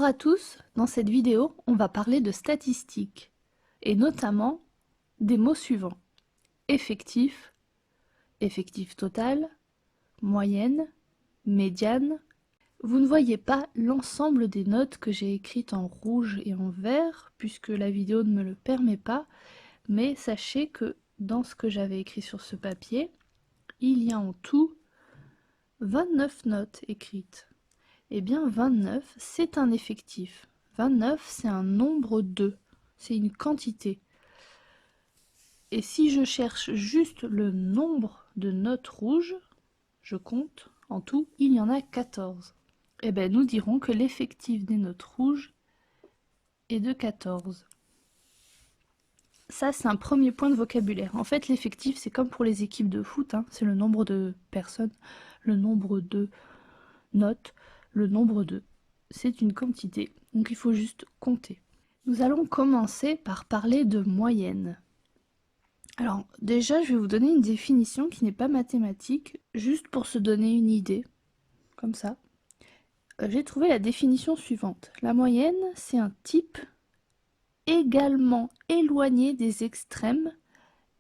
Bonjour à tous, dans cette vidéo, on va parler de statistiques, et notamment des mots suivants. Effectif, effectif total, moyenne, médiane. Vous ne voyez pas l'ensemble des notes que j'ai écrites en rouge et en vert, puisque la vidéo ne me le permet pas, mais sachez que dans ce que j'avais écrit sur ce papier, il y a en tout 29 notes écrites. Eh bien 29, c'est un effectif. 29, c'est un nombre 2, c'est une quantité. Et si je cherche juste le nombre de notes rouges, je compte, en tout, il y en a 14. Eh bien nous dirons que l'effectif des notes rouges est de 14. Ça, c'est un premier point de vocabulaire. En fait, l'effectif, c'est comme pour les équipes de foot, hein, c'est le nombre de personnes, le nombre de notes, le nombre de. C'est une quantité, donc il faut juste compter. Nous allons commencer par parler de moyenne. Alors déjà, je vais vous donner une définition qui n'est pas mathématique, juste pour se donner une idée, comme ça. J'ai trouvé la définition suivante. La moyenne, c'est un type également éloigné des extrêmes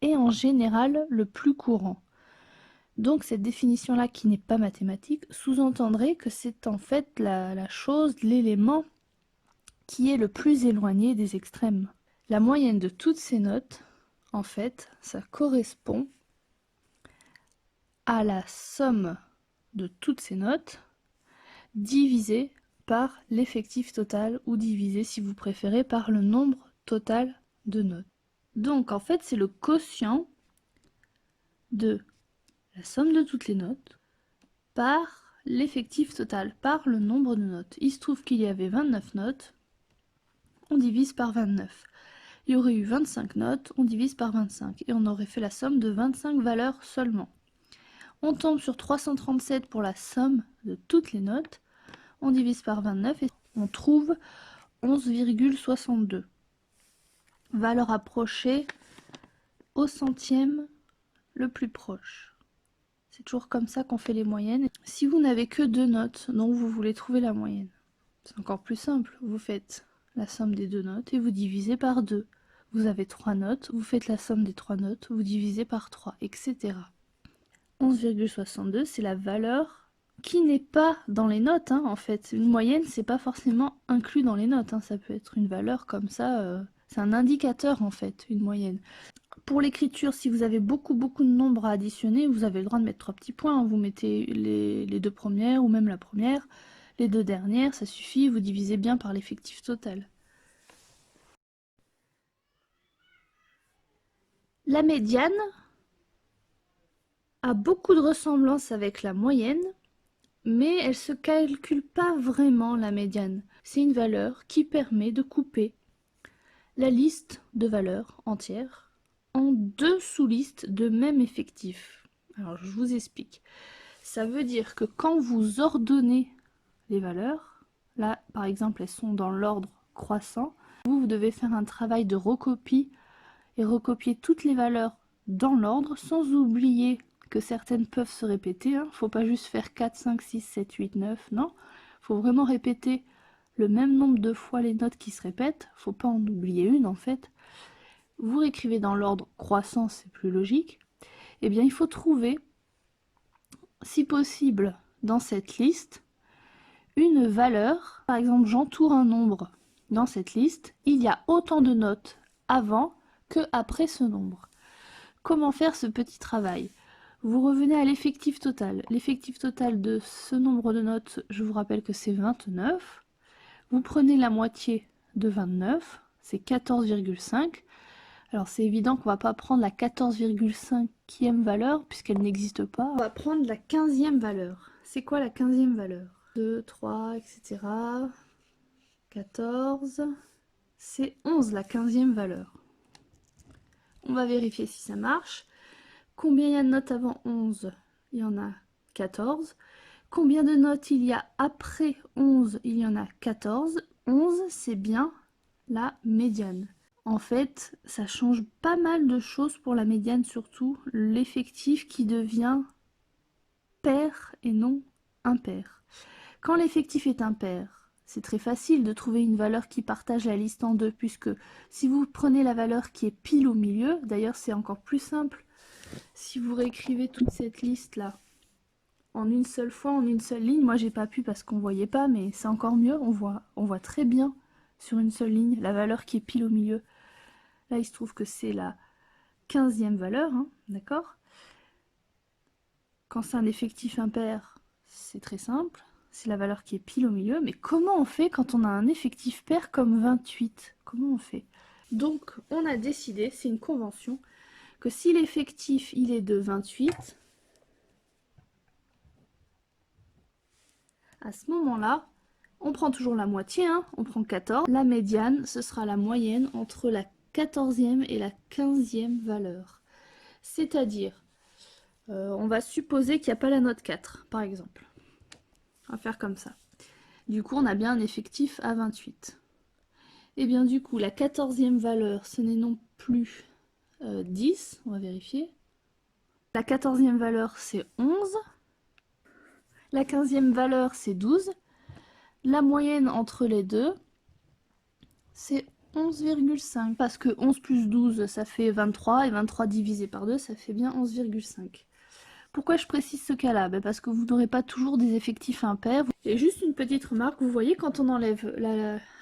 et en général le plus courant. Donc cette définition-là, qui n'est pas mathématique, sous-entendrait que c'est en fait la chose, l'élément qui est le plus éloigné des extrêmes. La moyenne de toutes ces notes, en fait, ça correspond à la somme de toutes ces notes divisée par l'effectif total, ou divisé, si vous préférez, par le nombre total de notes. Donc en fait, c'est le quotient de la somme de toutes les notes par l'effectif total, par le nombre de notes. Il se trouve qu'il y avait 29 notes, on divise par 29. Il y aurait eu 25 notes, on divise par 25, et on aurait fait la somme de 25 valeurs seulement. On tombe sur 337 pour la somme de toutes les notes, on divise par 29 et on trouve 11,62. Valeur approchée au centième le plus proche. C'est toujours comme ça qu'on fait les moyennes. Si vous n'avez que 2 notes dont vous voulez trouver la moyenne, c'est encore plus simple. Vous faites la somme des 2 notes et vous divisez par 2. Vous avez 3 notes, vous faites la somme des 3 notes, vous divisez par 3, etc. 11,62, c'est la valeur qui n'est pas dans les notes, hein, en fait. Une moyenne, c'est pas forcément inclus dans les notes, hein. Ça peut être une valeur comme ça, c'est un indicateur en fait, une moyenne. Pour l'écriture, si vous avez beaucoup de nombres à additionner, vous avez le droit de mettre 3 petits points, hein. Vous mettez les 2 premières ou même la première, les 2 dernières, ça suffit, vous divisez bien par l'effectif total. La médiane a beaucoup de ressemblances avec la moyenne, mais elle ne se calcule pas vraiment, la médiane. C'est une valeur qui permet de couper la liste de valeurs entières en 2 sous-listes de même effectif. Alors je vous explique. Ça veut dire que quand vous ordonnez les valeurs, là par exemple elles sont dans l'ordre croissant, vous devez faire un travail de recopie et recopier toutes les valeurs dans l'ordre, sans oublier que certaines peuvent se répéter, hein. Faut pas juste faire 4, 5, 6, 7, 8, 9, non. Faut vraiment répéter le même nombre de fois les notes qui se répètent, faut pas en oublier une en fait. Vous réécrivez dans l'ordre croissant, c'est plus logique. Eh bien il faut trouver, si possible, dans cette liste, une valeur. Par exemple, j'entoure un nombre dans cette liste, il y a autant de notes avant que après ce nombre. Comment faire ce petit travail? Vous revenez à l'effectif total. L'effectif total de ce nombre de notes, je vous rappelle que c'est 29. Vous prenez la moitié de 29, c'est 14,5. Alors c'est évident qu'on ne va pas prendre la 14,5e valeur puisqu'elle n'existe pas. On va prendre la 15e valeur. C'est quoi la 15e valeur? 2, 3, etc. 14. C'est 11 la 15e valeur. On va vérifier si ça marche. Combien il y a de notes avant 11? Il y en a 14. Combien de notes il y a après 11? Il y en a 14. 11, c'est bien la médiane. En fait, ça change pas mal de choses pour la médiane, surtout l'effectif qui devient pair et non impair. Quand l'effectif est impair, c'est très facile de trouver une valeur qui partage la liste en deux, puisque si vous prenez la valeur qui est pile au milieu, d'ailleurs c'est encore plus simple, si vous réécrivez toute cette liste-là en une seule fois, en une seule ligne, moi j'ai pas pu parce qu'on voyait pas, mais c'est encore mieux, on voit très bien sur une seule ligne la valeur qui est pile au milieu. Là il se trouve que c'est la 15e valeur, hein, d'accord? Quand c'est un effectif impair, c'est très simple. C'est la valeur qui est pile au milieu. Mais comment on fait quand on a un effectif pair comme 28? Comment on fait? Donc, on a décidé, c'est une convention, que si l'effectif il est de 28, à ce moment-là, on prend toujours la moitié, hein, on prend 14. La médiane, ce sera la moyenne entre la 14e et la 15e valeur. C'est-à-dire, on va supposer qu'il n'y a pas la note 4, par exemple. On va faire comme ça. Du coup, on a bien un effectif à 28. Et bien du coup, la 14e valeur, ce n'est non plus 10, on va vérifier. La 14e valeur, c'est 11. La 15e valeur, c'est 12. La moyenne entre les deux, c'est 11,5. Parce que 11 plus 12, ça fait 23, et 23 divisé par 2, ça fait bien 11,5. Pourquoi je précise ce cas-là? Parce que vous n'aurez pas toujours des effectifs impairs. Et juste une petite remarque, vous voyez quand on enlève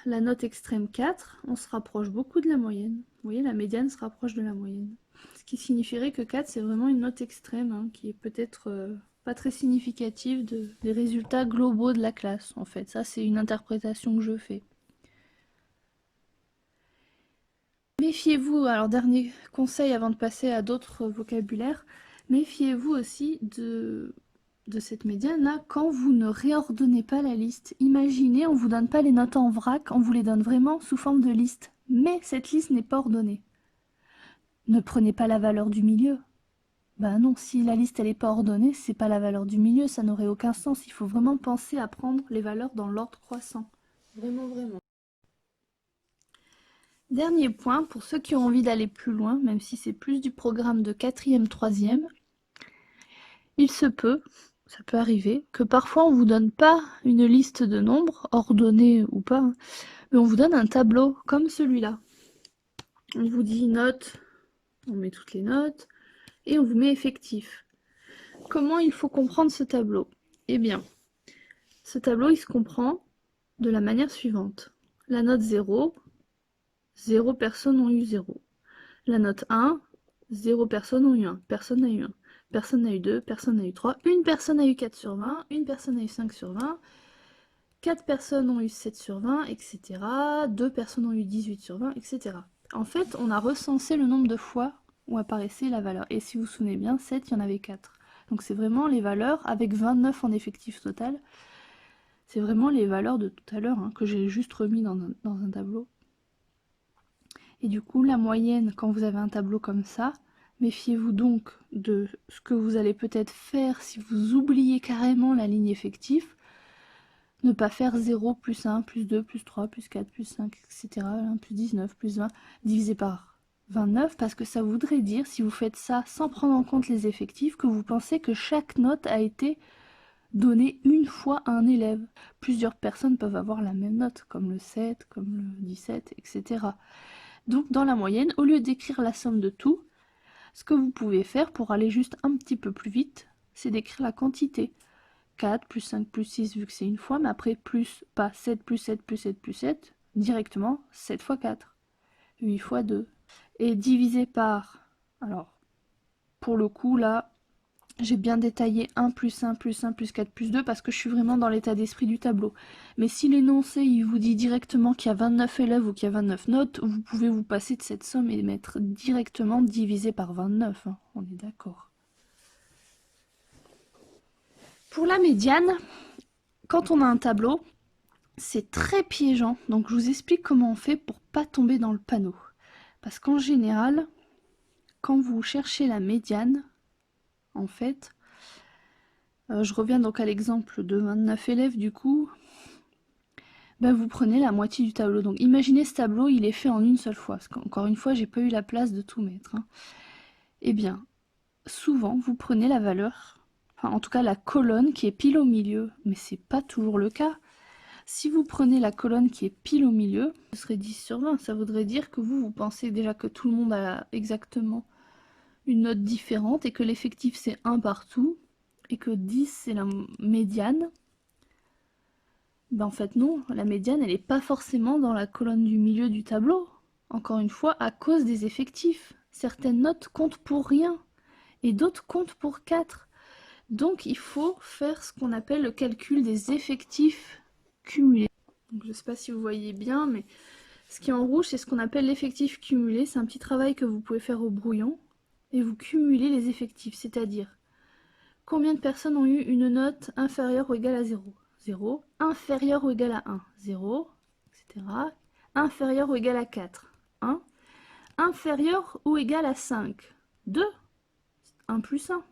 la note extrême 4, on se rapproche beaucoup de la moyenne. Vous voyez, la médiane se rapproche de la moyenne. Ce qui signifierait que 4, c'est vraiment une note extrême, hein, qui est peut-être pas très significative des résultats globaux de la classe, en fait. Ça, c'est une interprétation que je fais. Méfiez-vous, alors dernier conseil avant de passer à d'autres vocabulaires, méfiez-vous aussi de cette médiane-là quand vous ne réordonnez pas la liste. Imaginez, on ne vous donne pas les notes en vrac, on vous les donne vraiment sous forme de liste. Mais cette liste n'est pas ordonnée. Ne prenez pas la valeur du milieu. Ben non, si la liste elle n'est pas ordonnée, c'est pas la valeur du milieu, ça n'aurait aucun sens. Il faut vraiment penser à prendre les valeurs dans l'ordre croissant. Vraiment, vraiment. Dernier point, pour ceux qui ont envie d'aller plus loin, même si c'est plus du programme de 4e, 3e, il se peut, ça peut arriver, que parfois on vous donne pas une liste de nombres, ordonnée ou pas, hein, mais on vous donne un tableau comme celui-là. On vous dit notes, on met toutes les notes, et on vous met effectif. Comment il faut comprendre ce tableau? Eh bien, ce tableau il se comprend de la manière suivante. La note 0, 0 personnes ont eu 0. La note 1, 0 personnes ont eu 1, personne n'a eu 1. Personne n'a eu 2, personne n'a eu 3, une personne a eu 4 sur 20, une personne a eu 5 sur 20, 4 personnes ont eu 7 sur 20, etc. 2 personnes ont eu 18 sur 20, etc. En fait, on a recensé le nombre de fois où apparaissait la valeur. Et si vous vous souvenez bien, 7, il y en avait 4. Donc c'est vraiment les valeurs, avec 29 en effectif total, c'est vraiment les valeurs de tout à l'heure, hein, que j'ai juste remis dans un tableau. Et du coup, la moyenne, quand vous avez un tableau comme ça, méfiez-vous donc de ce que vous allez peut-être faire si vous oubliez carrément la ligne effective. Ne pas faire 0, plus 1, plus 2, plus 3, plus 4, plus 5, etc. Plus 19, plus 20, divisé par 29, parce que ça voudrait dire, si vous faites ça sans prendre en compte les effectifs, que vous pensez que chaque note a été donnée une fois à un élève. Plusieurs personnes peuvent avoir la même note, comme le 7, comme le 17, etc. Donc dans la moyenne, au lieu d'écrire la somme de tout, ce que vous pouvez faire pour aller juste un petit peu plus vite, c'est d'écrire la quantité. 4 plus 5 plus 6 vu que c'est une fois, mais après plus, pas 7 plus 7 plus 7 plus 7, directement 7 fois 4, 8 fois 2. Et divisé par, alors pour le coup là, j'ai bien détaillé 1 plus 1 plus 1 plus 4 plus 2 parce que je suis vraiment dans l'état d'esprit du tableau. Mais si l'énoncé il vous dit directement qu'il y a 29 élèves ou qu'il y a 29 notes, vous pouvez vous passer de cette somme et mettre directement divisé par 29, hein, on est d'accord. Pour la médiane, quand on a un tableau, c'est très piégeant, donc je vous explique comment on fait pour pas tomber dans le panneau. Parce qu'en général, quand vous cherchez la médiane, en fait, je reviens donc à l'exemple de 29 élèves du coup, vous prenez la moitié du tableau. Donc imaginez ce tableau, il est fait en une seule fois, parce qu'encore une fois, j'ai pas eu la place de tout mettre, hein. Eh bien, souvent, vous prenez la valeur, enfin en tout cas la colonne qui est pile au milieu, mais c'est pas toujours le cas. Si vous prenez la colonne qui est pile au milieu, ce serait 10 sur 20. Ça voudrait dire que vous pensez déjà que tout le monde a exactement une note différente et que l'effectif c'est 1 partout et que 10 c'est la médiane. Ben en fait non, la médiane elle n'est pas forcément dans la colonne du milieu du tableau. Encore une fois, à cause des effectifs. Certaines notes comptent pour rien et d'autres comptent pour 4. Donc il faut faire ce qu'on appelle le calcul des effectifs cumulés. Donc, je ne sais pas si vous voyez bien, mais ce qui est en rouge, c'est ce qu'on appelle l'effectif cumulé. C'est un petit travail que vous pouvez faire au brouillon. Et vous cumulez les effectifs, c'est-à-dire combien de personnes ont eu une note inférieure ou égale à 0 0, inférieure ou égale à 1 0, etc. Inférieure ou égale à 4 1, inférieure ou égale à 5 2, 1 plus 1.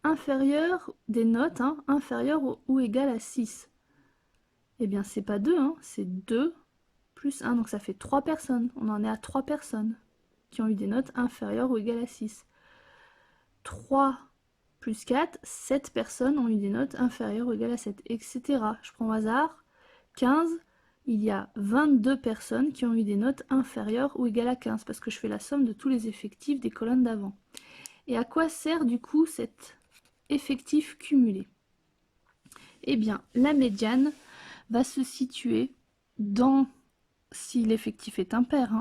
Inférieure des notes, inférieure ou égale à 6. Eh bien, c'est pas 2, c'est 2 plus 1, donc ça fait 3 personnes. On en est à 3 personnes qui ont eu des notes inférieures ou égales à 6. 3 plus 4, 7 personnes ont eu des notes inférieures ou égales à 7, etc. Je prends au hasard, 15, il y a 22 personnes qui ont eu des notes inférieures ou égales à 15, parce que je fais la somme de tous les effectifs des colonnes d'avant. Et à quoi sert du coup cet effectif cumulé? Eh bien, la médiane va se situer dans, si l'effectif est impair,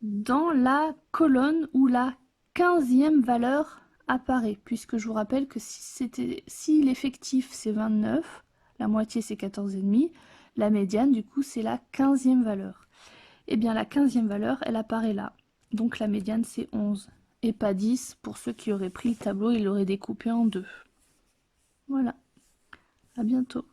dans la colonne où la 15e valeur apparaît, puisque je vous rappelle que si l'effectif c'est 29, la moitié c'est 14,5, la médiane du coup c'est la 15e valeur. Eh bien la 15e valeur elle apparaît là, donc la médiane c'est 11, et pas 10 pour ceux qui auraient pris le tableau et l'auraient découpé en deux. Voilà, à bientôt.